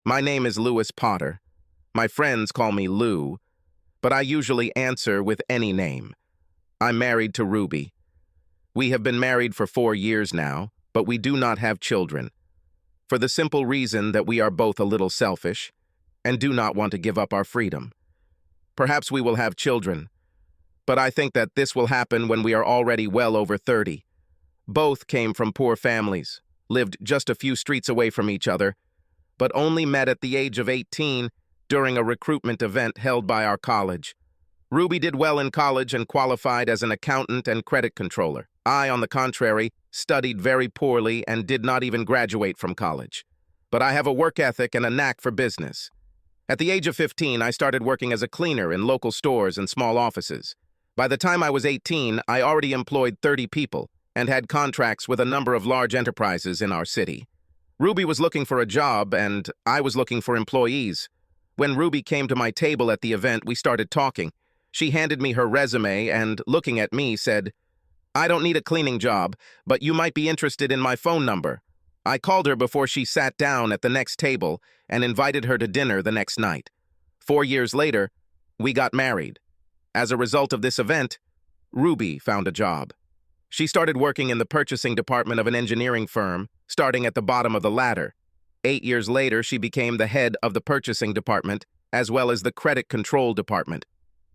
My name is Lewis Potter. My friends call me Lou, but I usually answer with any name. I'm married to Ruby. We have been married for 4 years now, but we do not have children, for the simple reason that we are both a little selfish and do not want to give up our freedom. Perhaps we will have children, but I think that this will happen when we are already well over 30. Both came from poor families, lived just a few streets away from each other, but only met at the age of 18 during a recruitment event held by our college. Ruby did well in college and qualified as an accountant and credit controller. I, on the contrary, studied very poorly and did not even graduate from college. But I have a work ethic and a knack for business. At the age of 15, I started working as a cleaner in local stores and small offices. By the time I was 18, I already employed 30 people and had contracts with a number of large enterprises in our city. Ruby was looking for a job, and I was looking for employees. When Ruby came to my table at the event, we started talking. She handed me her resume and, looking at me, said, "I don't need a cleaning job, but you might be interested in my phone number." I called her before she sat down at the next table and invited her to dinner the next night. 4 years later, we got married. As a result of this event, Ruby found a job. She started working in the purchasing department of an engineering firm, starting at the bottom of the ladder. 8 years later, she became the head of the purchasing department, as well as the credit control department.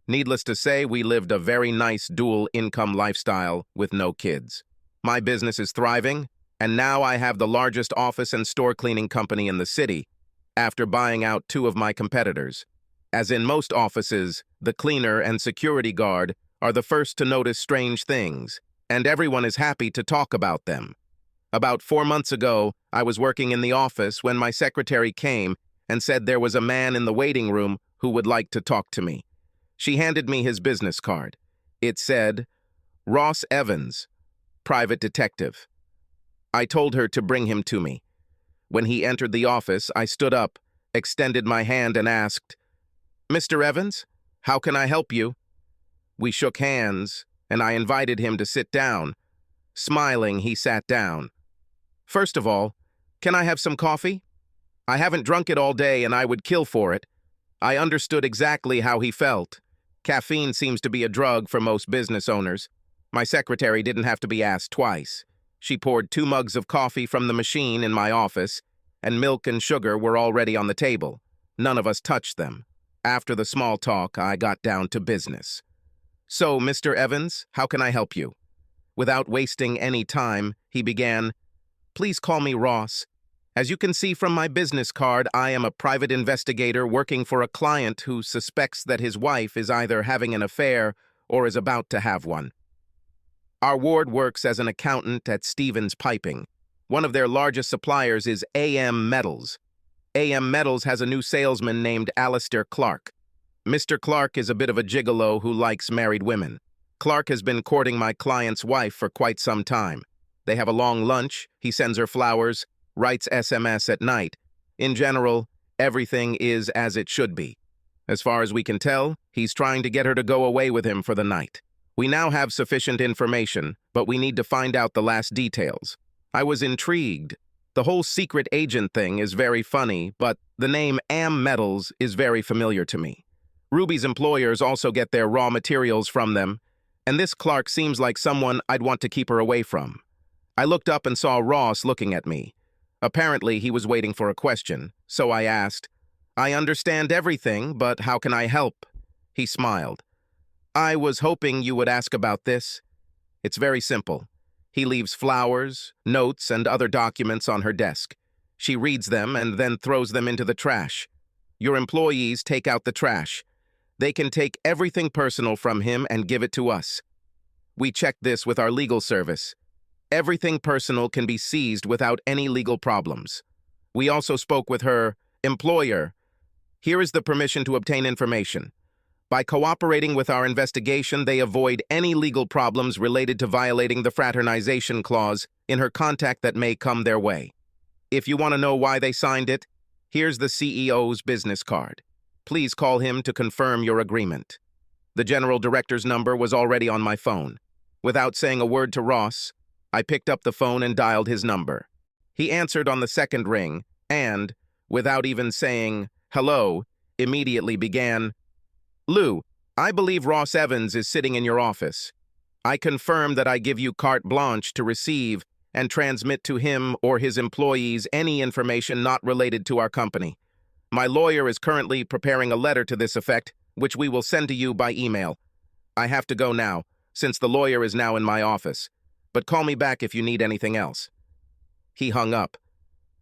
Needless to say, we lived a very nice dual-income lifestyle with no kids. My business is thriving, and now I have the largest office and store cleaning company in the city, after buying out 2 of my competitors. As in most offices, the cleaner and security guard are the first to notice strange things, and everyone is happy to talk about them. About 4 months ago, I was working in the office when my secretary came and said there was a man in the waiting room who would like to talk to me. She handed me his business card. It said, "Ross Evans, private detective." I told her to bring him to me. When he entered the office, I stood up, extended my hand, and asked, "Mr. Evans, how can I help you?" We shook hands, and I invited him to sit down. Smiling, he sat down. "First of all, can I have some coffee? I haven't drunk it all day, and I would kill for it." I understood exactly how he felt. Caffeine seems to be a drug for most business owners. My secretary didn't have to be asked twice. She poured 2 mugs of coffee from the machine in my office, and milk and sugar were already on the table. None of us touched them. After the small talk, I got down to business. "So, Mr. Evans, how can I help you?" Without wasting any time, he began, "Please call me Ross. As you can see from my business card, I am a private investigator working for a client who suspects that his wife is either having an affair or is about to have one. Our ward works as an accountant at Stevens Piping. One of their largest suppliers is AM Metals. AM Metals has a new salesman named Alistair Clark. Mr. Clark is a bit of a gigolo who likes married women. Clark has been courting my client's wife for quite some time. They have a long lunch, he sends her flowers, writes SMS at night. In general, everything is as it should be. As far as we can tell, he's trying to get her to go away with him for the night. We now have sufficient information, but we need to find out the last details. I was intrigued. The whole secret agent thing is very funny, but the name AM Metals is very familiar to me. Ruby's employers also get their raw materials from them, and this Clark seems like someone I'd want to keep her away from. I looked up and saw Ross looking at me. Apparently, he was waiting for a question, so I asked, "I understand everything, but how can I help?" He smiled. "I was hoping you would ask about this. It's very simple. He leaves flowers, notes, and other documents on her desk. She reads them and then throws them into the trash. Your employees take out the trash. They can take everything personal from him and give it to us. We checked this with our legal service. Everything personal can be seized without any legal problems. We also spoke with her employer. Here is the permission to obtain information. By cooperating with our investigation, they avoid any legal problems related to violating the fraternization clause in her contact that may come their way. If you want to know why they signed it, here's the CEO's business card. Please call him to confirm your agreement." The general director's number was already on my phone. Without saying a word to Ross, I picked up the phone and dialed his number. He answered on the second ring, and, without even saying hello, immediately began, "Lou, I believe Ross Evans is sitting in your office. I confirm that I give you carte blanche to receive and transmit to him or his employees any information not related to our company. My lawyer is currently preparing a letter to this effect, which we will send to you by email. I have to go now, since the lawyer is now in my office, but call me back if you need anything else." He hung up.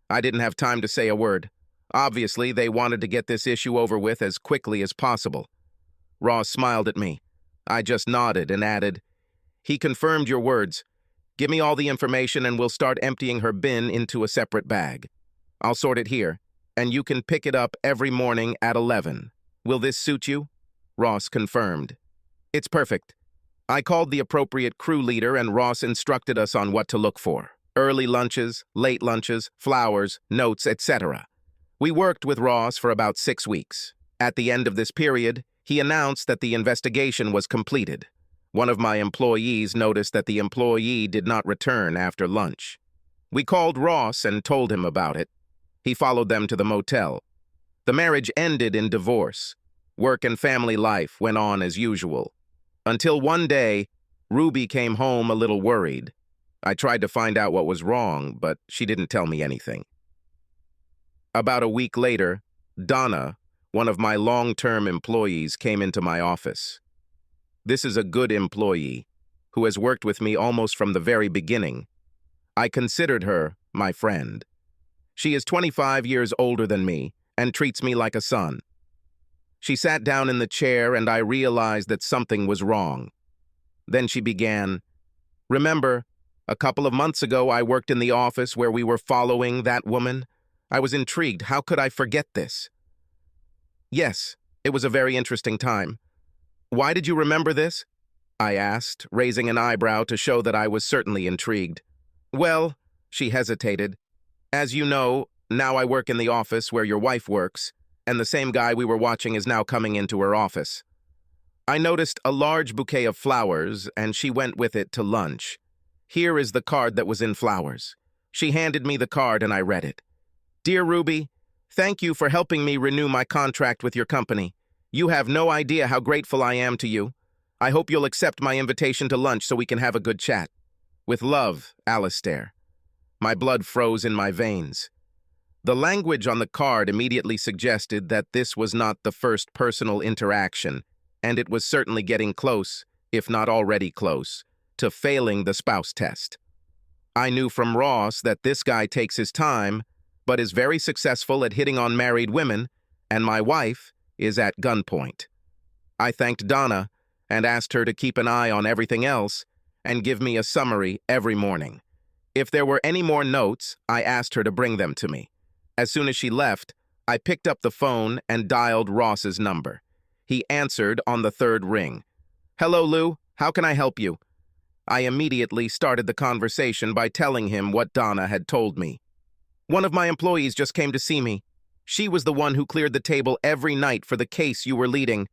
I didn't have time to say a word. Obviously, they wanted to get this issue over with as quickly as possible. Ross smiled at me. I just nodded and added, "He confirmed your words. Give me all the information and we'll start emptying her bin into a separate bag. I'll sort it here, and you can pick it up every morning at 11. Will this suit you?" Ross confirmed. "It's perfect." I called the appropriate crew leader and Ross instructed us on what to look for. Early lunches, late lunches, flowers, notes, etc. We worked with Ross for about 6 weeks. At the end of this period, he announced that the investigation was completed. One of my employees noticed that the employee did not return after lunch. We called Ross and told him about it. He followed them to the motel. The marriage ended in divorce. Work and family life went on as usual. Until one day, Ruby came home a little worried. I tried to find out what was wrong, but she didn't tell me anything. About a week later, Donna, one of my long-term employees, came into my office. This is a good employee who has worked with me almost from the very beginning. I considered her my friend. She is 25 years older than me and treats me like a son. She sat down in the chair and I realized that something was wrong. Then she began, "Remember, a couple of months ago I worked in the office where we were following that woman? I was intrigued. How could I forget this?" "Yes, it was a very interesting time. Why did you remember this?" I asked, raising an eyebrow to show that I was certainly intrigued. "Well," she hesitated, "as you know, now I work in the office where your wife works, and the same guy we were watching is now coming into her office. I noticed a large bouquet of flowers, and she went with it to lunch. Here is the card that was in flowers." She handed me the card and I read it. "Dear Ruby, thank you for helping me renew my contract with your company. You have no idea how grateful I am to you. I hope you'll accept my invitation to lunch so we can have a good chat. With love, Alistair." My blood froze in my veins. The language on the card immediately suggested that this was not the first personal interaction, and it was certainly getting close, if not already close, to failing the spouse test. I knew from Ross that this guy takes his time, but is very successful at hitting on married women, and my wife is at gunpoint. I thanked Donna and asked her to keep an eye on everything else and give me a summary every morning. If there were any more notes, I asked her to bring them to me. As soon as she left, I picked up the phone and dialed Ross's number. He answered on the third ring. "Hello, Lou. How can I help you?" I immediately started the conversation by telling him what Donna had told me. "One of my employees just came to see me. She was the one who cleared the table every night for the case you were leading.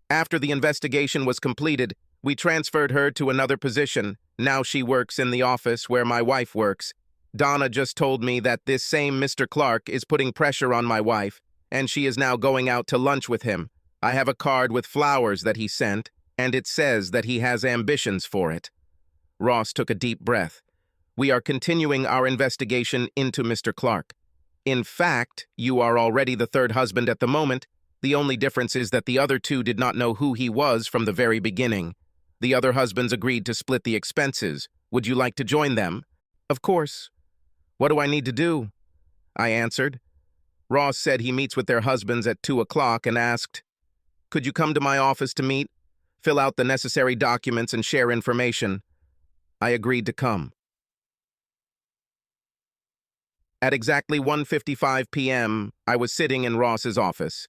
After the investigation was completed, we transferred her to another position. Now she works in the office where my wife works. Donna just told me that this same Mr. Clark is putting pressure on my wife, and she is now going out to lunch with him. I have a card with flowers that he sent, and it says that he has ambitions for it." Ross took a deep breath. "We are continuing our investigation into Mr. Clark. In fact, you are already the third husband at the moment. The only difference is that the other two did not know who he was from the very beginning. The other husbands agreed to split the expenses. Would you like to join them?" "Of course." "What do I need to do?" I answered. Ross said he meets with their husbands at 2 o'clock and asked, "Could you come to my office to meet, fill out the necessary documents, and share information?" I agreed to come. At exactly 1:55 p.m., I was sitting in Ross's office.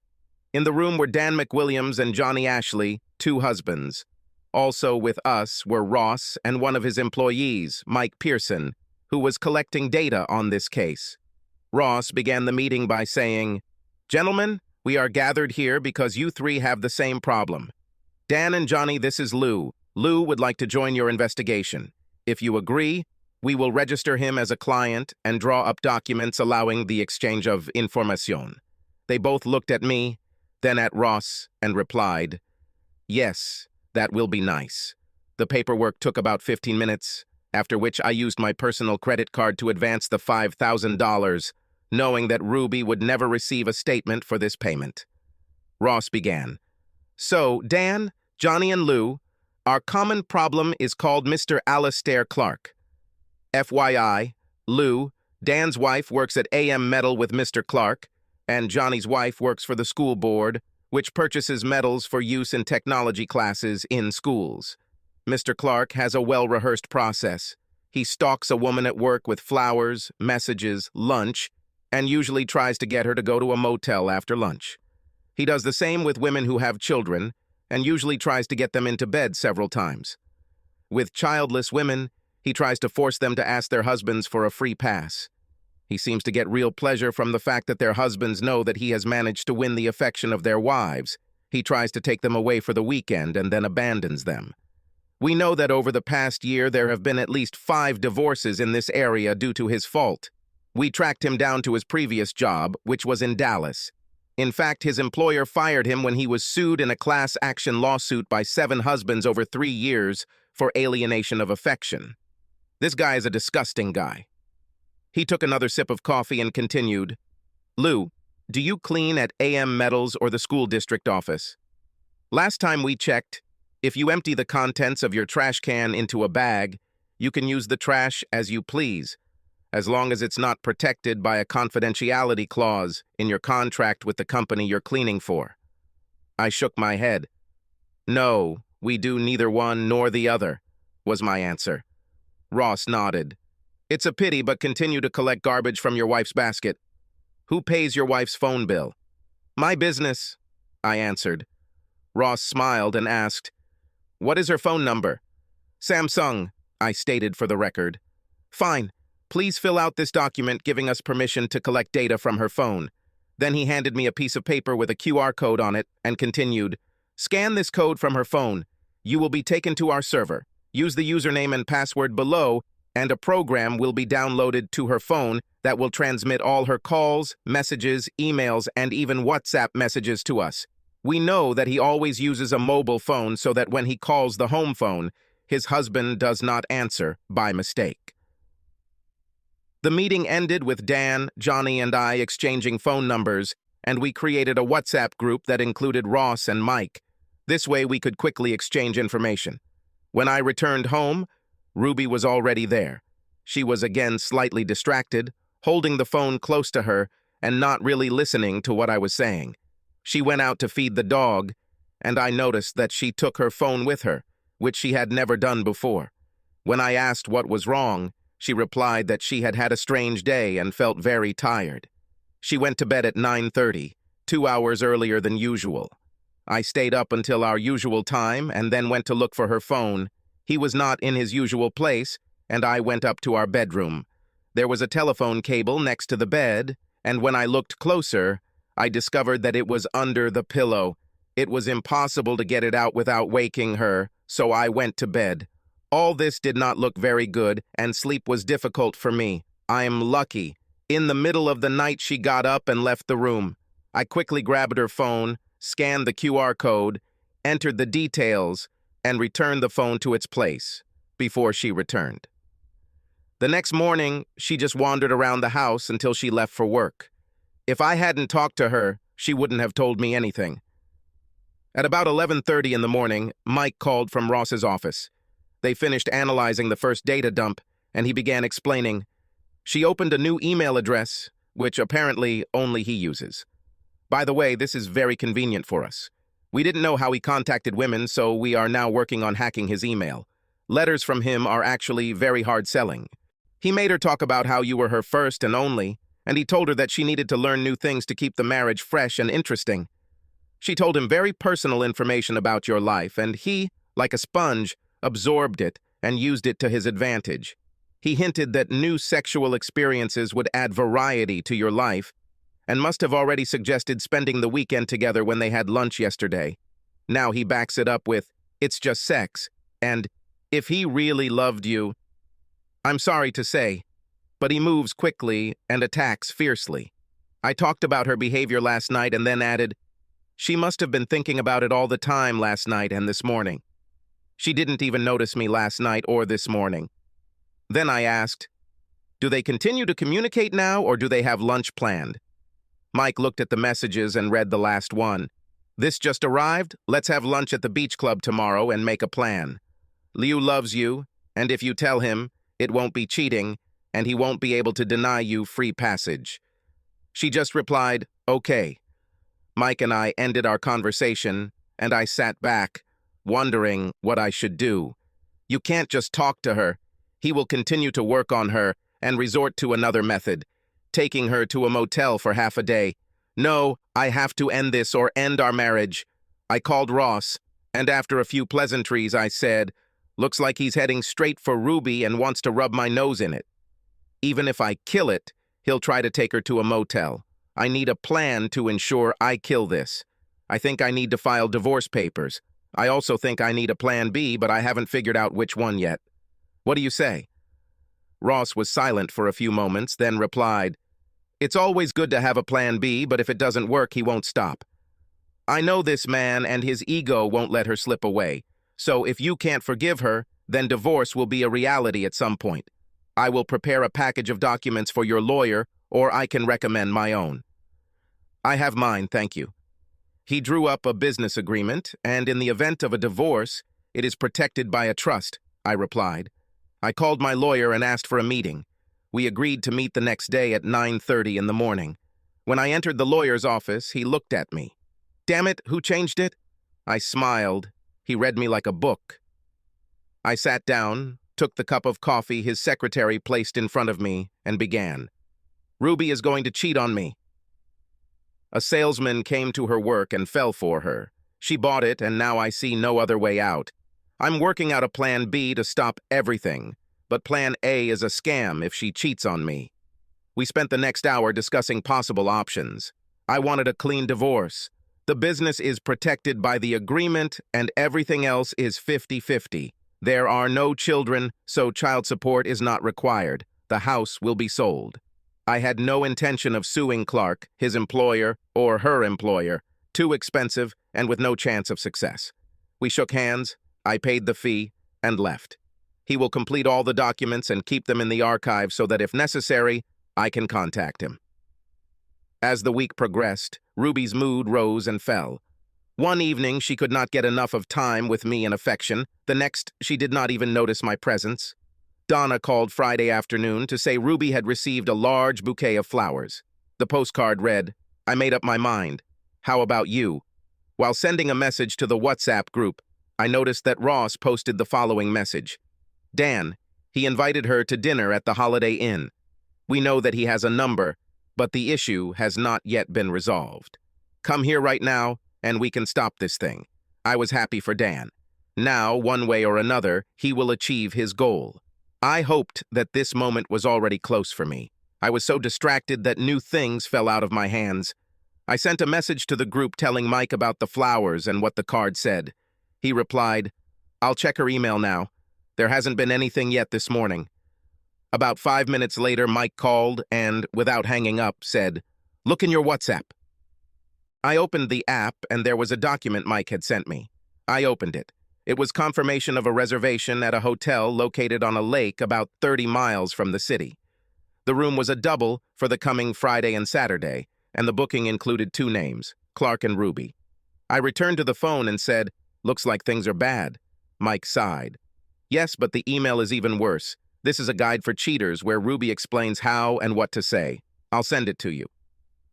In the room were Dan McWilliams and Johnny Ashley, 2 husbands. Also with us were Ross and one of his employees, Mike Pearson, who was collecting data on this case. Ross began the meeting by saying, "Gentlemen, we are gathered here because you 3 have the same problem. Dan and Johnny, this is Lou. Lou would like to join your investigation. If you agree, We will register him as a client and draw up documents allowing the exchange of information. They both looked at me, then at Ross, and replied, "Yes, that will be nice." The paperwork took about 15 minutes, after which I used my personal credit card to advance the $5,000, knowing that Ruby would never receive a statement for this payment. Ross began. "So, Dan, Johnny, and Lou, our common problem is called Mr. Alastair Clark. FYI, Lou, Dan's wife, works at AM Metal with Mr. Clark, and Johnny's wife works for the school board, which purchases metals for use in technology classes in schools. Mr. Clark has a well-rehearsed process. He stalks a woman at work with flowers, messages, lunch, and usually tries to get her to go to a motel after lunch. He does the same with women who have children, and usually tries to get them into bed several times. With childless women, he tries to force them to ask their husbands for a free pass. He seems to get real pleasure from the fact that their husbands know that he has managed to win the affection of their wives. He tries to take them away for the weekend and then abandons them. We know that over the past year there have been at least 5 divorces in this area due to his fault. We tracked him down to his previous job, which was in Dallas. In fact, his employer fired him when he was sued in a class action lawsuit by 7 husbands over 3 years for alienation of affection. This guy is a disgusting guy." He took another sip of coffee and continued, "Lou, do you clean at AM Metals or the school district office? Last time we checked, if you empty the contents of your trash can into a bag, you can use the trash as you please, as long as it's not protected by a confidentiality clause in your contract with the company you're cleaning for." I shook my head. "No, we do neither one nor the other," was my answer. Ross nodded. "It's a pity, but continue to collect garbage from your wife's basket. Who pays your wife's phone bill?" "My business," I answered. Ross smiled and asked, "What is her phone number?" "Samsung," I stated for the record. "Fine. Please fill out this document giving us permission to collect data from her phone." Then he handed me a piece of paper with a QR code on it and continued, "Scan this code from her phone. You will be taken to our server. Use the username and password below, and a program will be downloaded to her phone that will transmit all her calls, messages, emails, and even WhatsApp messages to us. We know that he always uses a mobile phone so that when he calls the home phone, his husband does not answer by mistake." The meeting ended with Dan, Johnny, and I exchanging phone numbers, and we created a WhatsApp group that included Ross and Mike. This way we could quickly exchange information. When I returned home, Ruby was already there. She was again slightly distracted, holding the phone close to her and not really listening to what I was saying. She went out to feed the dog, and I noticed that she took her phone with her, which she had never done before. When I asked what was wrong, she replied that she had had a strange day and felt very tired. She went to bed at 9:30, 2 hours earlier than usual. I stayed up until our usual time and then went to look for her phone. He was not in his usual place, and I went up to our bedroom. There was a telephone cable next to the bed, and when I looked closer, I discovered that it was under the pillow. It was impossible to get it out without waking her, so I went to bed. All this did not look very good, and sleep was difficult for me. I am lucky. In the middle of the night, she got up and left the room. I quickly grabbed her phone, scanned the QR code, entered the details, and returned the phone to its place before she returned. The next morning, she just wandered around the house until she left for work. If I hadn't talked to her, she wouldn't have told me anything. At about 11:30 in the morning, Mike called from Ross's office. They finished analyzing the first data dump, and he began explaining. She opened a new email address, which apparently only he uses. By the way, this is very convenient for us. We didn't know how he contacted women, so we are now working on hacking his email. Letters from him are actually very hard selling. He made her talk about how you were her first and only, and he told her that she needed to learn new things to keep the marriage fresh and interesting. She told him very personal information about your life, and he, like a sponge, absorbed it and used it to his advantage. He hinted that new sexual experiences would add variety to your life, and must have already suggested spending the weekend together when they had lunch yesterday. Now he backs it up with, "It's just sex," and "If he really loved you." I'm sorry to say, but he moves quickly and attacks fiercely. I talked about her behavior last night and then added, she must have been thinking about it all the time last night and this morning. She didn't even notice me last night or this morning. Then I asked, do they continue to communicate now or do they have lunch planned? Mike looked at the messages and read the last one. This just arrived. Let's have lunch at the beach club tomorrow and make a plan. Liu loves you, and if you tell him, it won't be cheating, and he won't be able to deny you free passage. She just replied, okay. Mike and I ended our conversation, and I sat back, wondering what I should do. You can't just talk to her. He will continue to work on her and resort to another method, taking her to a motel for half a day. No, I have to end this or end our marriage. I called Ross, and after a few pleasantries, I said, looks like he's heading straight for Ruby and wants to rub my nose in it. Even if I kill it, he'll try to take her to a motel. I need a plan to ensure I kill this. I think I need to file divorce papers. I also think I need a plan B, but I haven't figured out which one yet. What do you say? Ross was silent for a few moments, then replied, it's always good to have a plan B, but if it doesn't work, he won't stop. I know this man and his ego won't let her slip away. So if you can't forgive her, then divorce will be a reality at some point. I will prepare a package of documents for your lawyer, or I can recommend my own. I have mine, thank you. He drew up a business agreement, and in the event of a divorce, it is protected by a trust, I replied. I called my lawyer and asked for a meeting. We agreed to meet the next day at 9:30 in the morning. When I entered the lawyer's office, he looked at me. Damn it, who changed it? I smiled. He read me like a book. I sat down, took the cup of coffee his secretary placed in front of me, and began. Ruby is going to cheat on me. A salesman came to her work and fell for her. She bought it, and now I see no other way out. I'm working out a plan B to stop everything, but plan A is a scam if she cheats on me. We spent the next hour discussing possible options. I wanted a clean divorce. The business is protected by the agreement, and everything else is 50-50. There are no children, so child support is not required. The house will be sold. I had no intention of suing Clark, his employer, or her employer. Too expensive and with no chance of success. We shook hands, I paid the fee, and left. He will complete all the documents and keep them in the archive so that if necessary, I can contact him. As the week progressed, Ruby's mood rose and fell. One evening, she could not get enough of time with me and affection. The next, she did not even notice my presence. Donna called Friday afternoon to say Ruby had received a large bouquet of flowers. The postcard read, I made up my mind. How about you? While sending a message to the WhatsApp group, I noticed that Ross posted the following message. Dan, he invited her to dinner at the Holiday Inn. We know that he has a number, but the issue has not yet been resolved. Come here right now, and we can stop this thing. I was happy for Dan. Now, one way or another, he will achieve his goal. I hoped that this moment was already close for me. I was so distracted that new things fell out of my hands. I sent a message to the group telling Mike about the flowers and what the card said. He replied, I'll check her email now. There hasn't been anything yet this morning. About 5 minutes later, Mike called and, without hanging up, said, Look in your WhatsApp. I opened the app and there was a document Mike had sent me. I opened it. It was confirmation of a reservation at a hotel located on a lake about 30 miles from the city. The room was a double for the coming Friday and Saturday, and the booking included 2 names, Clark and Ruby. I returned to the phone and said, Looks like things are bad. Mike sighed. Yes, but the email is even worse. This is a guide for cheaters where Ruby explains how and what to say. I'll send it to you.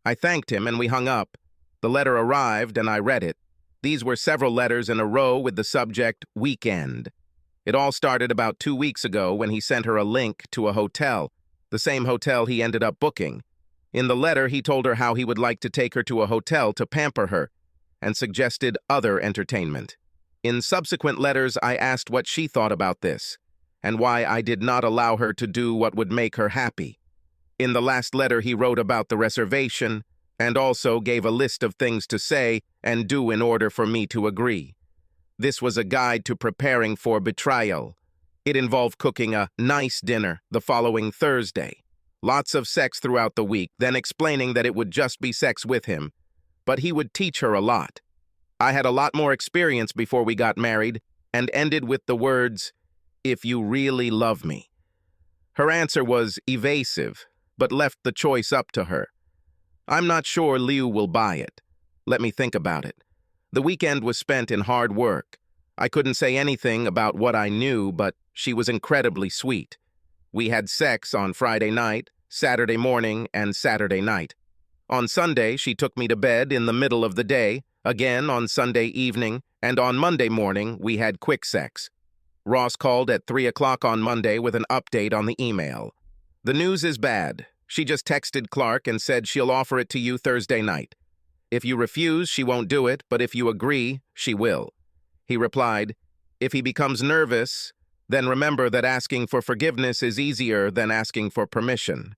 I thanked him and we hung up. The letter arrived and I read it. These were several letters in a row with the subject, Weekend. It all started about 2 weeks ago when he sent her a link to a hotel, the same hotel he ended up booking. In the letter, he told her how he would like to take her to a hotel to pamper her, and suggested other entertainment. In subsequent letters, I asked what she thought about this, and why I did not allow her to do what would make her happy. In the last letter, he wrote about the reservation, and also gave a list of things to say and do in order for me to agree. This was a guide to preparing for betrayal. It involved cooking a nice dinner the following Thursday. Lots of sex throughout the week, then explaining that it would just be sex with him. But he would teach her a lot. I had a lot more experience before we got married, and ended with the words, "If you really love me." Her answer was evasive, but left the choice up to her. I'm not sure Liu will buy it. Let me think about it. The weekend was spent in hard work. I couldn't say anything about what I knew, but she was incredibly sweet. We had sex on Friday night, Saturday morning, and Saturday night. On Sunday, she took me to bed in the middle of the day, again on Sunday evening, and on Monday morning, we had quick sex. Ross called at 3 o'clock on Monday with an update on the email. The news is bad. She just texted Clark and said she'll offer it to you Thursday night. If you refuse, she won't do it, but if you agree, she will. He replied, if he becomes nervous, then remember that asking for forgiveness is easier than asking for permission.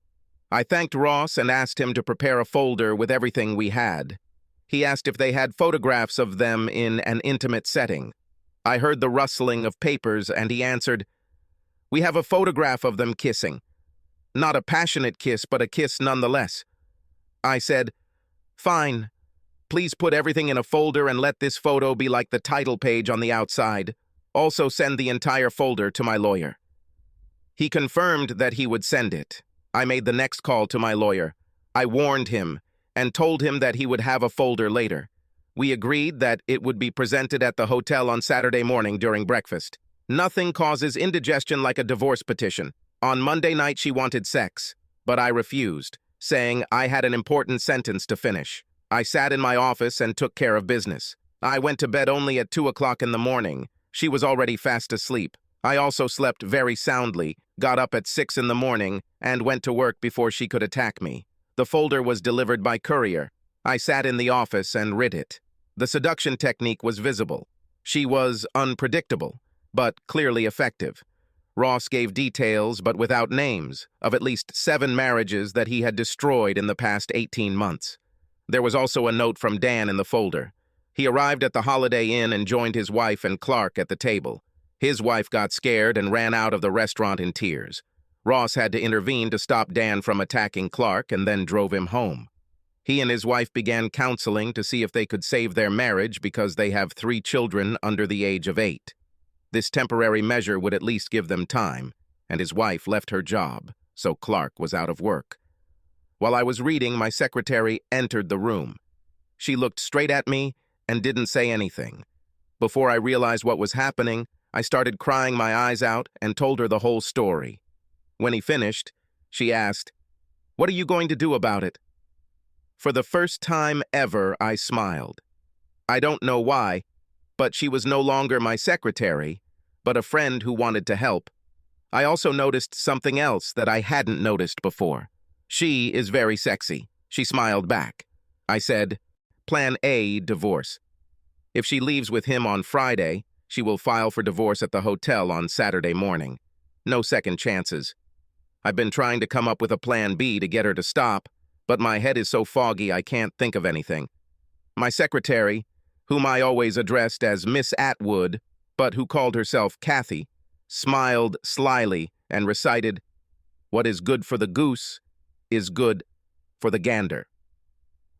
I thanked Ross and asked him to prepare a folder with everything we had. He asked if they had photographs of them in an intimate setting. I heard the rustling of papers and he answered, we have a photograph of them kissing. Not a passionate kiss, but a kiss nonetheless. I said, fine. Please put everything in a folder and let this photo be like the title page on the outside. Also send the entire folder to my lawyer. He confirmed that he would send it. I made the next call to my lawyer. I warned him and told him that he would have a folder later. We agreed that it would be presented at the hotel on Saturday morning during breakfast. Nothing causes indigestion like a divorce petition. On Monday night, she wanted sex, but I refused, saying I had an important sentence to finish. I sat in my office and took care of business. I went to bed only at 2 o'clock in the morning. She was already fast asleep. I also slept very soundly, got up at 6 in the morning, and went to work before she could attack me. The folder was delivered by courier. I sat in the office and read it. The seduction technique was visible. She was unpredictable, but clearly effective. Ross gave details, but without names, of at least 7 marriages that he had destroyed in the past 18 months. There was also a note from Dan in the folder. He arrived at the Holiday Inn and joined his wife and Clark at the table. His wife got scared and ran out of the restaurant in tears. Ross had to intervene to stop Dan from attacking Clark and then drove him home. He and his wife began counseling to see if they could save their marriage because they have 3 children under the age of 8. This temporary measure would at least give them time, and his wife left her job, so Clark was out of work. While I was reading, my secretary entered the room. She looked straight at me and didn't say anything. Before I realized what was happening, I started crying my eyes out and told her the whole story. When he finished, she asked, "What are you going to do about it?" For the first time ever, I smiled. I don't know why, but she was no longer my secretary, but a friend who wanted to help. I also noticed something else that I hadn't noticed before. She is very sexy. She smiled back. I said, Plan A, divorce. If she leaves with him on Friday, she will file for divorce at the hotel on Saturday morning. No second chances. I've been trying to come up with a plan B to get her to stop, but my head is so foggy I can't think of anything. My secretary, whom I always addressed as Miss Atwood, but who called herself Kathy, smiled slyly and recited, "What is good for the goose is good for the gander."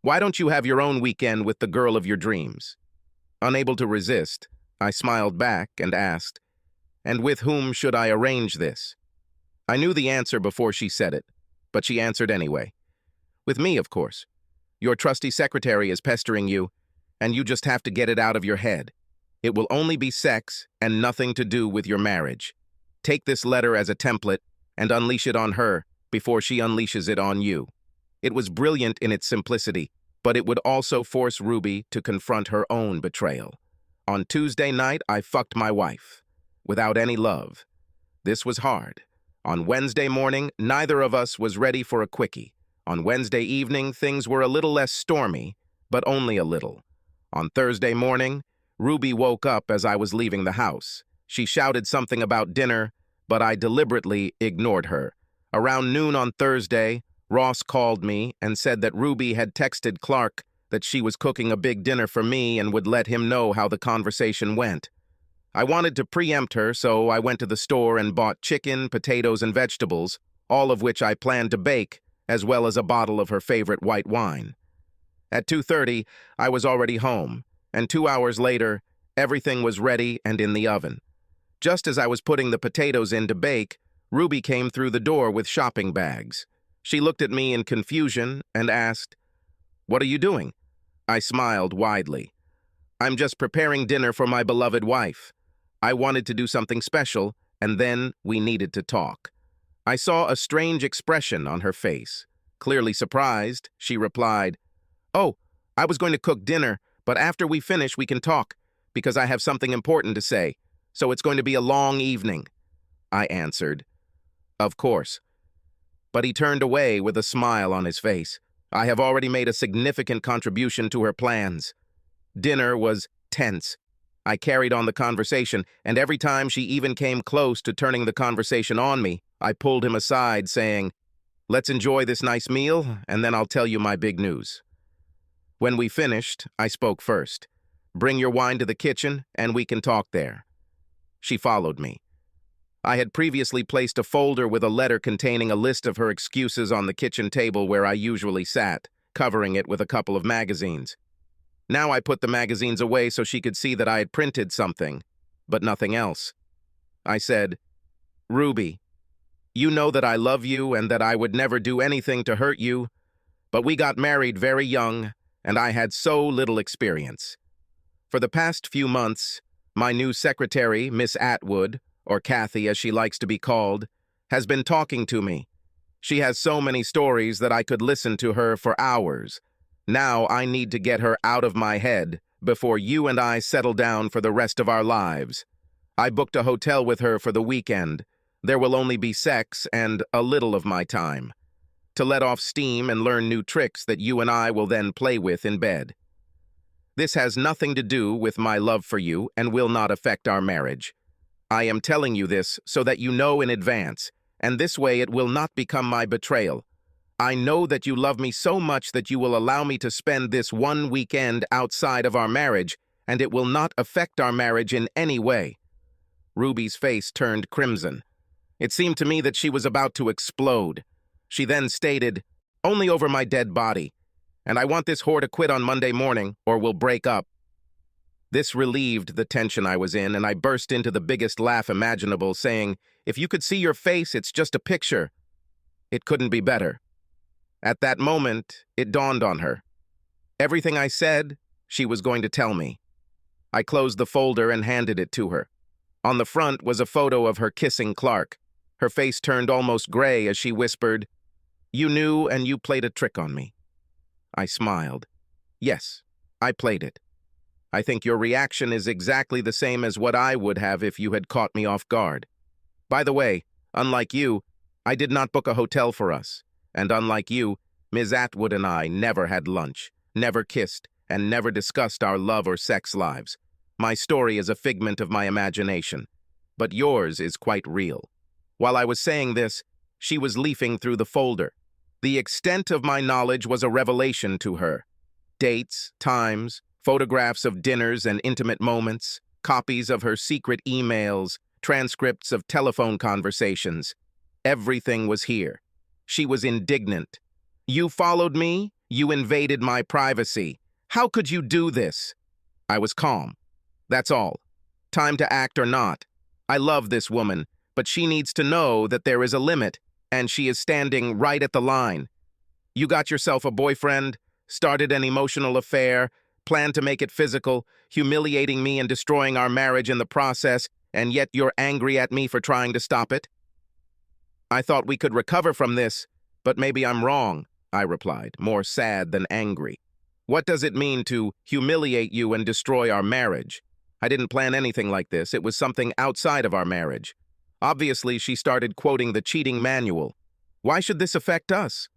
Why don't you have your own weekend with the girl of your dreams? Unable to resist, I smiled back and asked, "And with whom should I arrange this?" I knew the answer before she said it, but she answered anyway. "With me, of course. Your trusty secretary is pestering you, and you just have to get it out of your head. It will only be sex and nothing to do with your marriage. Take this letter as a template and unleash it on her before she unleashes it on you." It was brilliant in its simplicity, but it would also force Ruby to confront her own betrayal. On Tuesday night, I fucked my wife, without any love. This was hard. On Wednesday morning, neither of us was ready for a quickie. On Wednesday evening, things were a little less stormy, but only a little. On Thursday morning, Ruby woke up as I was leaving the house. She shouted something about dinner, but I deliberately ignored her. Around noon on Thursday, Ross called me and said that Ruby had texted Clark that she was cooking a big dinner for me and would let him know how the conversation went. I wanted to preempt her, so I went to the store and bought chicken, potatoes, and vegetables, all of which I planned to bake, as well as a bottle of her favorite white wine. At 2:30, I was already home, and 2 hours later, everything was ready and in the oven. Just as I was putting the potatoes in to bake, Ruby came through the door with shopping bags. She looked at me in confusion and asked, "What are you doing?" I smiled widely. "I'm just preparing dinner for my beloved wife. I wanted to do something special, and then we needed to talk." I saw a strange expression on her face. Clearly surprised, she replied, "Oh, I was going to cook dinner, but after we finish we can talk, because I have something important to say, so it's going to be a long evening." I answered, "Of course." But he turned away with a smile on his face. I have already made a significant contribution to her plans. Dinner was tense. I carried on the conversation, and every time she even came close to turning the conversation on me, I pulled him aside, saying, "Let's enjoy this nice meal, and then I'll tell you my big news." When we finished, I spoke first. "Bring your wine to the kitchen, and we can talk there." She followed me. I had previously placed a folder with a letter containing a list of her excuses on the kitchen table where I usually sat, covering it with a couple of magazines. Now I put the magazines away so she could see that I had printed something, but nothing else. I said, "Ruby, you know that I love you and that I would never do anything to hurt you, but we got married very young, and I had so little experience. For the past few months, my new secretary, Miss Atwood, or Kathy as she likes to be called, has been talking to me. She has so many stories that I could listen to her for hours. Now I need to get her out of my head before you and I settle down for the rest of our lives. I booked a hotel with her for the weekend. There will only be sex and a little of my time, to let off steam and learn new tricks that you and I will then play with in bed. This has nothing to do with my love for you and will not affect our marriage. I am telling you this so that you know in advance, and this way it will not become my betrayal. I know that you love me so much that you will allow me to spend this one weekend outside of our marriage, and it will not affect our marriage in any way." Ruby's face turned crimson. It seemed to me that she was about to explode. She then stated, "Only over my dead body, and I want this whore to quit on Monday morning, or we'll break up." This relieved the tension I was in, and I burst into the biggest laugh imaginable, saying, "If you could see your face, it's just a picture." It couldn't be better. At that moment, it dawned on her. Everything I said, she was going to tell me. I closed the folder and handed it to her. On the front was a photo of her kissing Clark. Her face turned almost gray as she whispered, "You knew and you played a trick on me." I smiled. "Yes, I played it. I think your reaction is exactly the same as what I would have if you had caught me off guard. By the way, unlike you, I did not book a hotel for us. And unlike you, Ms. Atwood and I never had lunch, never kissed, and never discussed our love or sex lives. My story is a figment of my imagination, but yours is quite real." While I was saying this, she was leafing through the folder. The extent of my knowledge was a revelation to her. Dates, times, photographs of dinners and intimate moments, copies of her secret emails, transcripts of telephone conversations. Everything was here. She was indignant. "You followed me? You invaded my privacy. How could you do this?" I was calm. "That's all. Time to act or not. I love this woman, but she needs to know that there is a limit, and she is standing right at the line. You got yourself a boyfriend, started an emotional affair, planned to make it physical, humiliating me and destroying our marriage in the process, and yet you're angry at me for trying to stop it?" "I thought we could recover from this, but maybe I'm wrong," I replied, more sad than angry. "What does it mean to humiliate you and destroy our marriage? I didn't plan anything like this. It was something outside of our marriage." Obviously, she started quoting the cheating manual. "Why should this affect us?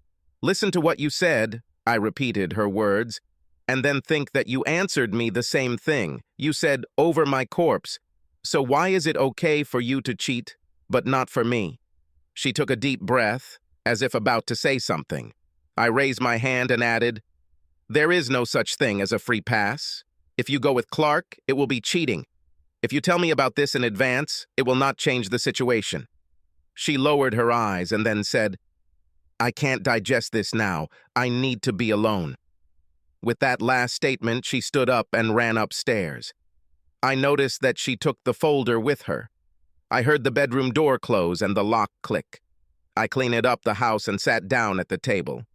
Listen to what you said," I repeated her words, "and then think that you answered me the same thing. You said, 'over my corpse.' So why is it okay for you to cheat, but not for me?" She took a deep breath, as if about to say something. I raised my hand and added, "There is no such thing as a free pass. If you go with Clark, it will be cheating. If you tell me about this in advance, it will not change the situation." She lowered her eyes and then said, "I can't digest this now. I need to be alone." With that last statement, she stood up and ran upstairs. I noticed that she took the folder with her. I heard the bedroom door close and the lock click. I cleaned up the house and sat down at the table.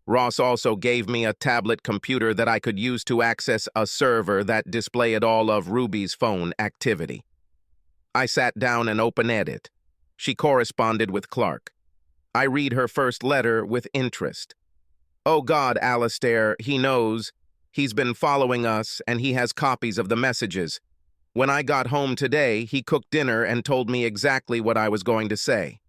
Ross also gave me a tablet computer that I could use to access a server that displayed all of Ruby's phone activity. I sat down and opened it. She corresponded with Clark. I read her first letter with interest. "Oh God, Alistair, he knows. He's been following us and he has copies of the messages. When I got home today, he cooked dinner and told me exactly what I was going to say.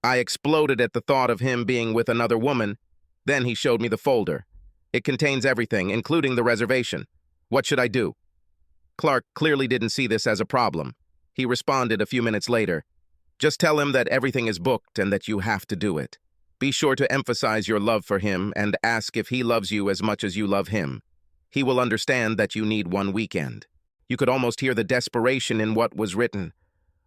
I exploded at the thought of him being with another woman. Then he showed me the folder. It contains everything, including the reservation. What should I do?" Clark clearly didn't see this as a problem. He responded a few minutes later. "Just tell him that everything is booked and that you have to do it. Be sure to emphasize your love for him and ask if he loves you as much as you love him. He will understand that you need one weekend." You could almost hear the desperation in what was written.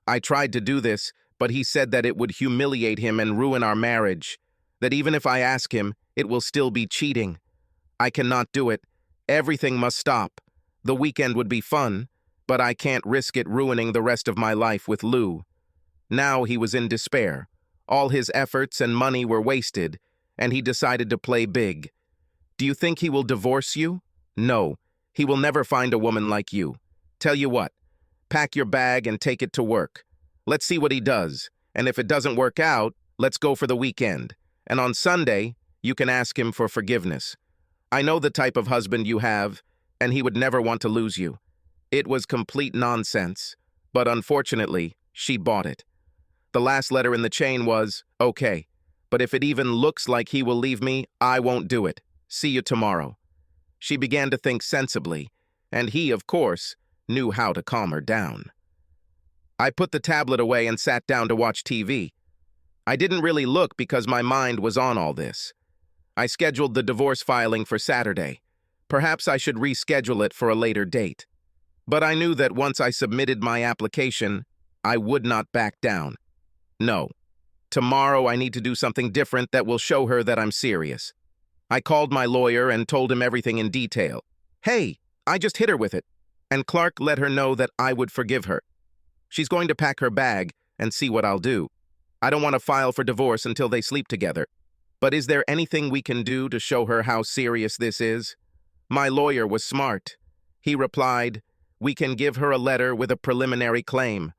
I tried to do this, but he said that it would humiliate him and ruin our marriage. That even if I ask him, it will still be cheating. I cannot do it. Everything must stop. The weekend would be fun, but I can't risk it ruining the rest of my life with Lou. Now he was in despair. All his efforts and money were wasted, and he decided to play big. "Do you think he will divorce you?" "No, he will never find a woman like you. Tell you what, pack your bag and take it to work. Let's see what he does, and if it doesn't work out, let's go for the weekend. And on Sunday, you can ask him for forgiveness. I know the type of husband you have, and he would never want to lose you." It was complete nonsense, but unfortunately, she bought it. The last letter in the chain was, "Okay, but if it even looks like he will leave me, I won't do it. See you tomorrow." She began to think sensibly, and he, of course, knew how to calm her down. I put the tablet away and sat down to watch TV. I didn't really look because my mind was on all this. I scheduled the divorce filing for Saturday. Perhaps I should reschedule it for a later date. But I knew that once I submitted my application, I would not back down. No. Tomorrow I need to do something different that will show her that I'm serious. I called my lawyer and told him everything in detail. "Hey, I just hit her with it." And Clark let her know that I would forgive her. She's going to pack her bag and see what I'll do. I don't want to file for divorce until they sleep together. But is there anything we can do to show her how serious this is? My lawyer was smart. He replied, "We can give her a letter with a preliminary claim.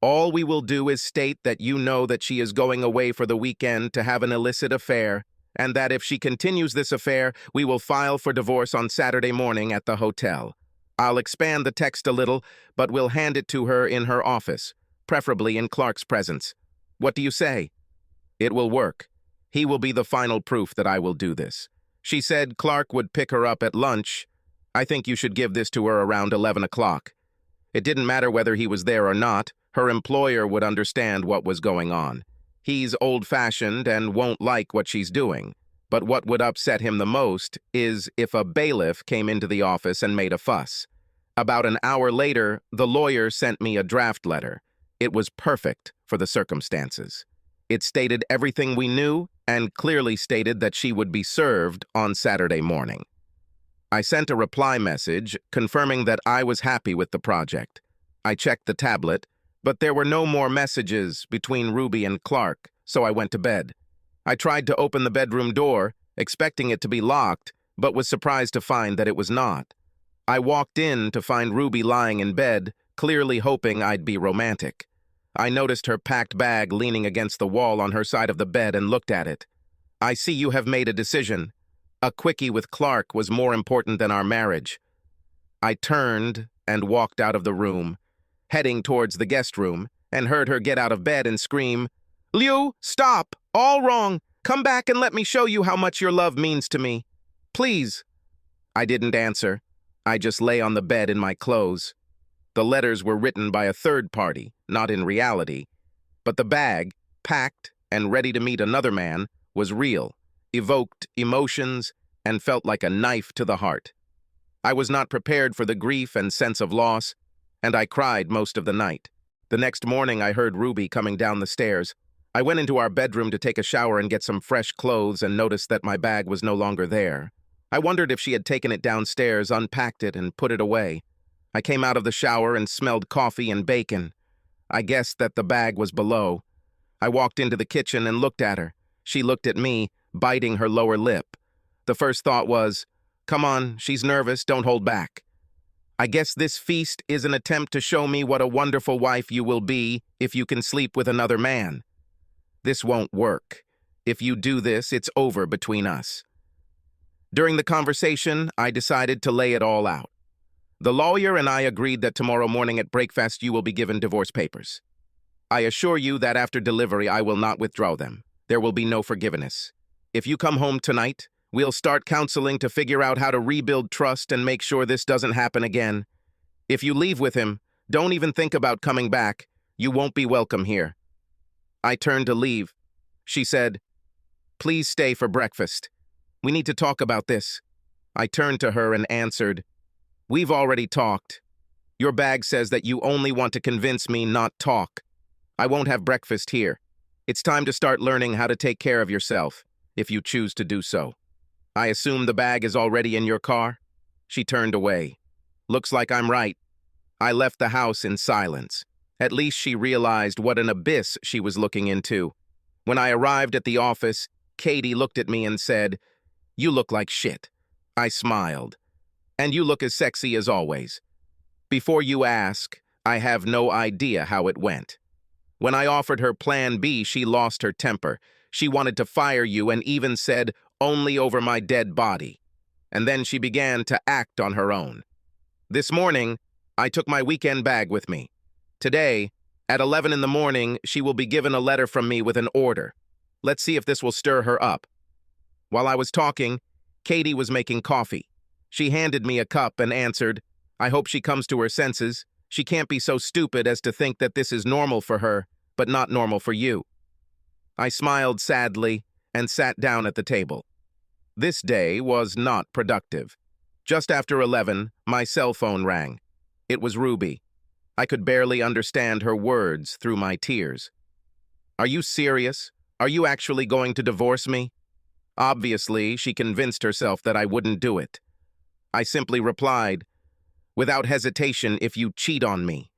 All we will do is state that you know that she is going away for the weekend to have an illicit affair, and that if she continues this affair, we will file for divorce on Saturday morning at the hotel. I'll expand the text a little, but we'll hand it to her in her office, preferably in Clark's presence. What do you say?" It will work. He will be the final proof that I will do this. She said Clark would pick her up at lunch. I think you should give this to her around 11 o'clock. It didn't matter whether he was there or not. Her employer would understand what was going on. He's old-fashioned and won't like what she's doing. But what would upset him the most is if a bailiff came into the office and made a fuss. About an hour later, the lawyer sent me a draft letter. It was perfect for the circumstances. It stated everything we knew and clearly stated that she would be served on Saturday morning. I sent a reply message confirming that I was happy with the project. I checked the tablet, but there were no more messages between Ruby and Clark, so I went to bed. I tried to open the bedroom door, expecting it to be locked, but was surprised to find that it was not. I walked in to find Ruby lying in bed, clearly hoping I'd be romantic. I noticed her packed bag leaning against the wall on her side of the bed and looked at it. "I see you have made a decision. A quickie with Clark was more important than our marriage." I turned and walked out of the room, heading towards the guest room, and heard her get out of bed and scream, "Liu, stop! All wrong! Come back and let me show you how much your love means to me. Please." I didn't answer. I just lay on the bed in my clothes. The letters were written by a third party, not in reality. But the bag, packed and ready to meet another man, was real, evoked emotions, and felt like a knife to the heart. I was not prepared for the grief and sense of loss, and I cried most of the night. The next morning, I heard Ruby coming down the stairs. I went into our bedroom to take a shower and get some fresh clothes and noticed that my bag was no longer there. I wondered if she had taken it downstairs, unpacked it, and put it away. I came out of the shower and smelled coffee and bacon. I guessed that the bag was below. I walked into the kitchen and looked at her. She looked at me, biting her lower lip. The first thought was, "Come on, she's nervous, don't hold back." I guess this feast is an attempt to show me what a wonderful wife you will be if you can sleep with another man. This won't work. If you do this, it's over between us. During the conversation, I decided to lay it all out. The lawyer and I agreed that tomorrow morning at breakfast you will be given divorce papers. I assure you that after delivery I will not withdraw them. There will be no forgiveness. If you come home tonight, we'll start counseling to figure out how to rebuild trust and make sure this doesn't happen again. If you leave with him, don't even think about coming back. You won't be welcome here. I turned to leave. She said, "Please stay for breakfast. We need to talk about this." I turned to her and answered, "We've already talked. Your bag says that you only want to convince me, not talk. I won't have breakfast here. It's time to start learning how to take care of yourself, if you choose to do so. I assume the bag is already in your car?" She turned away. Looks like I'm right. I left the house in silence. At least she realized what an abyss she was looking into. When I arrived at the office, Katie looked at me and said, "You look like shit." I smiled. "And you look as sexy as always." Before you ask, I have no idea how it went. When I offered her plan B, she lost her temper. She wanted to fire you and even said, "Only over my dead body." And then she began to act on her own. This morning, I took my weekend bag with me. Today, at 11 in the morning, she will be given a letter from me with an order. Let's see if this will stir her up. While I was talking, Katie was making coffee. She handed me a cup and answered, "I hope she comes to her senses. She can't be so stupid as to think that this is normal for her, but not normal for you." I smiled sadly and sat down at the table. This day was not productive. Just after 11, my cell phone rang. It was Ruby. I could barely understand her words through my tears. "Are you serious? Are you actually going to divorce me?" Obviously, she convinced herself that I wouldn't do it. I simply replied, "Without hesitation, if you cheat on me.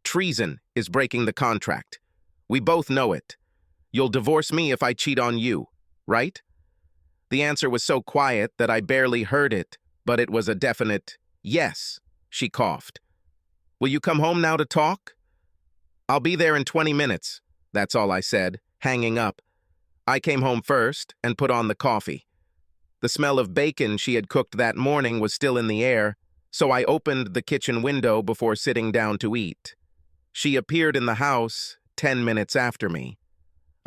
Treason is breaking the contract. We both know it. You'll divorce me if I cheat on you, right?" The answer was so quiet that I barely heard it, but it was a definite yes. She coughed. "Will you come home now to talk?" "I'll be there in 20 minutes, that's all I said, hanging up. I came home first and put on the coffee. The smell of bacon she had cooked that morning was still in the air, so I opened the kitchen window before sitting down to eat. She appeared in the house 10 minutes after me.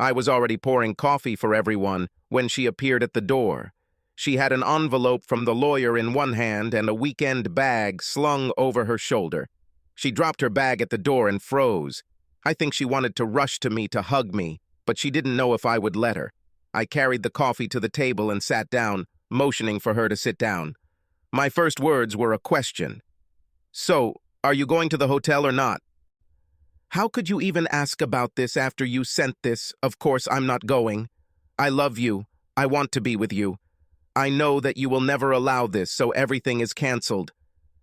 I was already pouring coffee for everyone when she appeared at the door. She had an envelope from the lawyer in one hand and a weekend bag slung over her shoulder. She dropped her bag at the door and froze. I think she wanted to rush to me to hug me, but she didn't know if I would let her. I carried the coffee to the table and sat down, motioning for her to sit down. My first words were a question. "So, are you going to the hotel or not?" "How could you even ask about this after you sent this? Of course I'm not going. I love you. I want to be with you. I know that you will never allow this, so everything is canceled.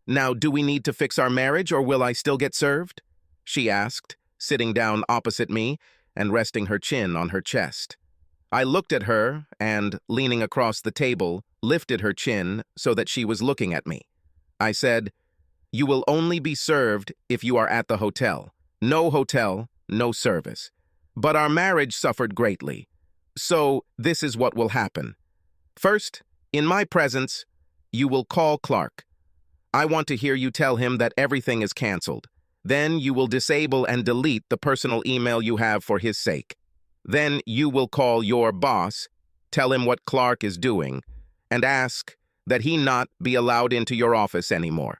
Now, do we need to fix our marriage, or will I still get served?" she asked, sitting down opposite me and resting her chin on her chest. I looked at her and, leaning across the table, lifted her chin so that she was looking at me. I said, "You will only be served if you are at the hotel. No hotel, no service. But our marriage suffered greatly. So this is what will happen. First, in my presence, you will call Clark. I want to hear you tell him that everything is canceled. Then you will disable and delete the personal email you have for his sake. Then you will call your boss, tell him what Clark is doing, and ask that he not be allowed into your office anymore.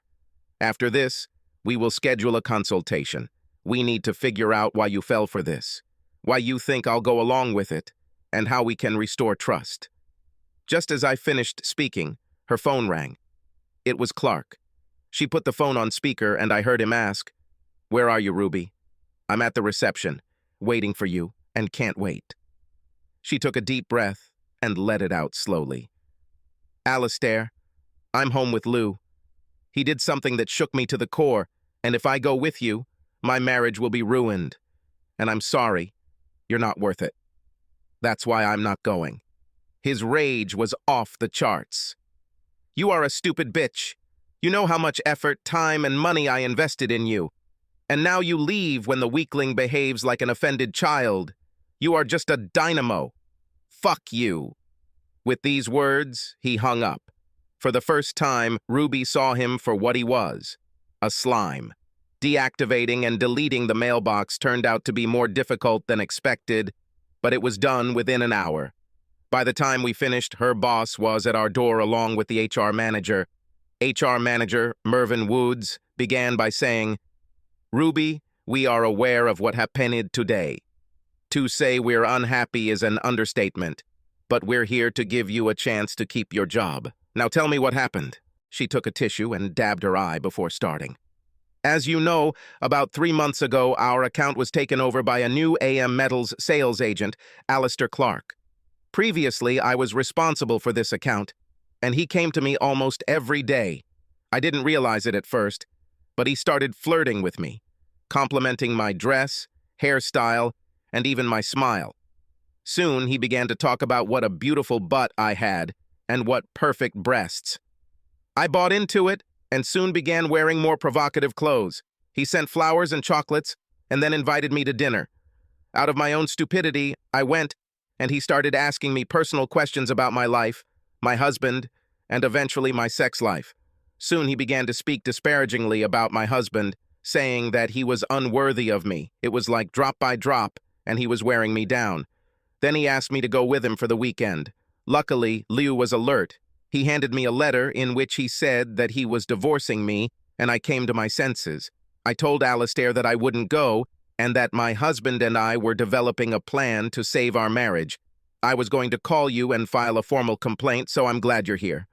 After this, we will schedule a consultation. We need to figure out why you fell for this, why you think I'll go along with it, and how we can restore trust." Just as I finished speaking, her phone rang. It was Clark. She put the phone on speaker and I heard him ask, Where are you, Ruby? I'm at the reception, waiting for you, and can't wait. She took a deep breath and let it out slowly. Alistair, I'm home with Lou. He did something that shook me to the core, and if I go with you, my marriage will be ruined. And I'm sorry, you're not worth it. That's why I'm not going. His rage was off the charts. You are a stupid bitch. You know how much effort, time, and money I invested in you. And now you leave when the weakling behaves like an offended child. You are just a dynamo. Fuck you. With these words, he hung up. For the first time, Ruby saw him for what he was, a slime. Deactivating and deleting the mailbox turned out to be more difficult than expected, but it was done within an hour. By the time we finished, her boss was at our door along with the HR manager. HR manager, Mervyn Woods, began by saying, "Ruby, we are aware of what happened today. To say we're unhappy is an understatement, but we're here to give you a chance to keep your job. Now tell me what happened." She took a tissue and dabbed her eye before starting. As you know, about 3 months ago, our account was taken over by a new AM Metals sales agent, Alistair Clark. Previously, I was responsible for this account, and he came to me almost every day. I didn't realize it at first, but he started flirting with me, complimenting my dress, hairstyle, and even my smile. Soon, he began to talk about what a beautiful butt I had and what perfect breasts. I bought into it and soon began wearing more provocative clothes. He sent flowers and chocolates and then invited me to dinner. Out of my own stupidity, I went, and he started asking me personal questions about my life, my husband, and eventually my sex life. Soon he began to speak disparagingly about my husband, saying that he was unworthy of me. It was like drop by drop, and he was wearing me down. Then he asked me to go with him for the weekend. Luckily, Liu was alert. He handed me a letter in which he said that he was divorcing me, and I came to my senses. I told Alistair that I wouldn't go, and that my husband and I were developing a plan to save our marriage. I was going to call you and file a formal complaint, so I'm glad you're here.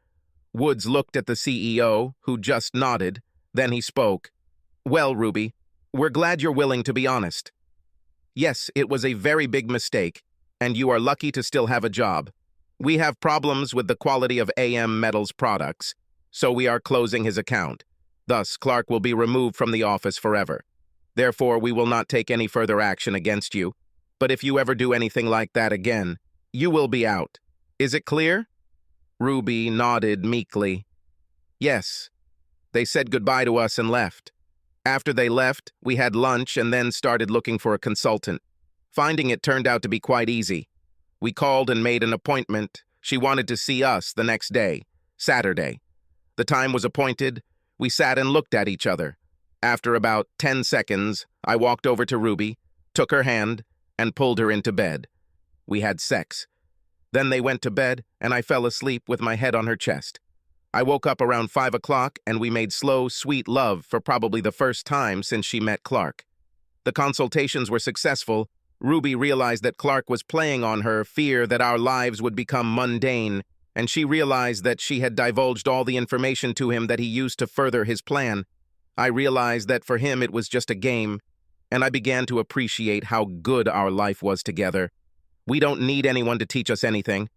Woods looked at the CEO, who just nodded. Then he spoke. Well, Ruby, we're glad you're willing to be honest. Yes, it was a very big mistake, and you are lucky to still have a job. We have problems with the quality of AM Metals products, so we are closing his account. Thus, Clark will be removed from the office forever. Therefore, we will not take any further action against you. But if you ever do anything like that again, you will be out. Is it clear? Ruby nodded meekly. Yes. They said goodbye to us and left. After they left, we had lunch and then started looking for a consultant. Finding it turned out to be quite easy. We called and made an appointment. She wanted to see us the next day, Saturday. The time was appointed. We sat and looked at each other. After about 10 seconds, I walked over to Ruby, took her hand, and pulled her into bed. We had sex. Then they went to bed, and I fell asleep with my head on her chest. I woke up around 5 o'clock, and we made slow, sweet love for probably the first time since she met Clark. The consultations were successful. Ruby realized that Clark was playing on her fear that our lives would become mundane, and she realized that she had divulged all the information to him that he used to further his plan. I realized that for him it was just a game, and I began to appreciate how good our life was together. We don't need anyone to teach us anything.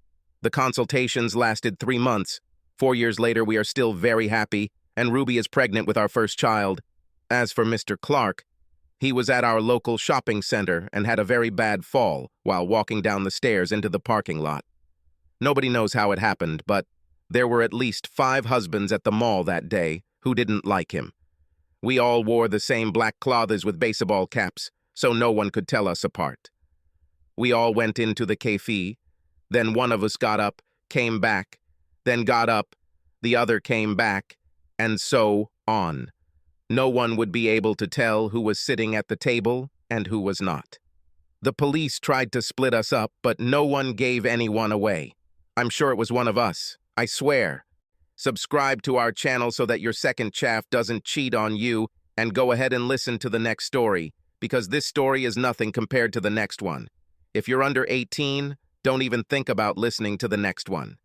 The consultations lasted 3 months. 4 years later, we are still very happy, and Ruby is pregnant with our first child. As for Mr. Clark, he was at our local shopping center and had a very bad fall while walking down the stairs into the parking lot. Nobody knows how it happened, but there were at least 5 husbands at the mall that day who didn't like him. We all wore the same black clothes with baseball caps, so no one could tell us apart. We all went into the cafe. Then one of us got up, came back, then got up, the other came back, and so on. No one would be able to tell who was sitting at the table and who was not. The police tried to split us up, but no one gave anyone away. I'm sure it was one of us. I swear. Subscribe to our channel so that your second chaff doesn't cheat on you, and go ahead and listen to the next story, because this story is nothing compared to the next one. If you're under 18, don't even think about listening to the next one.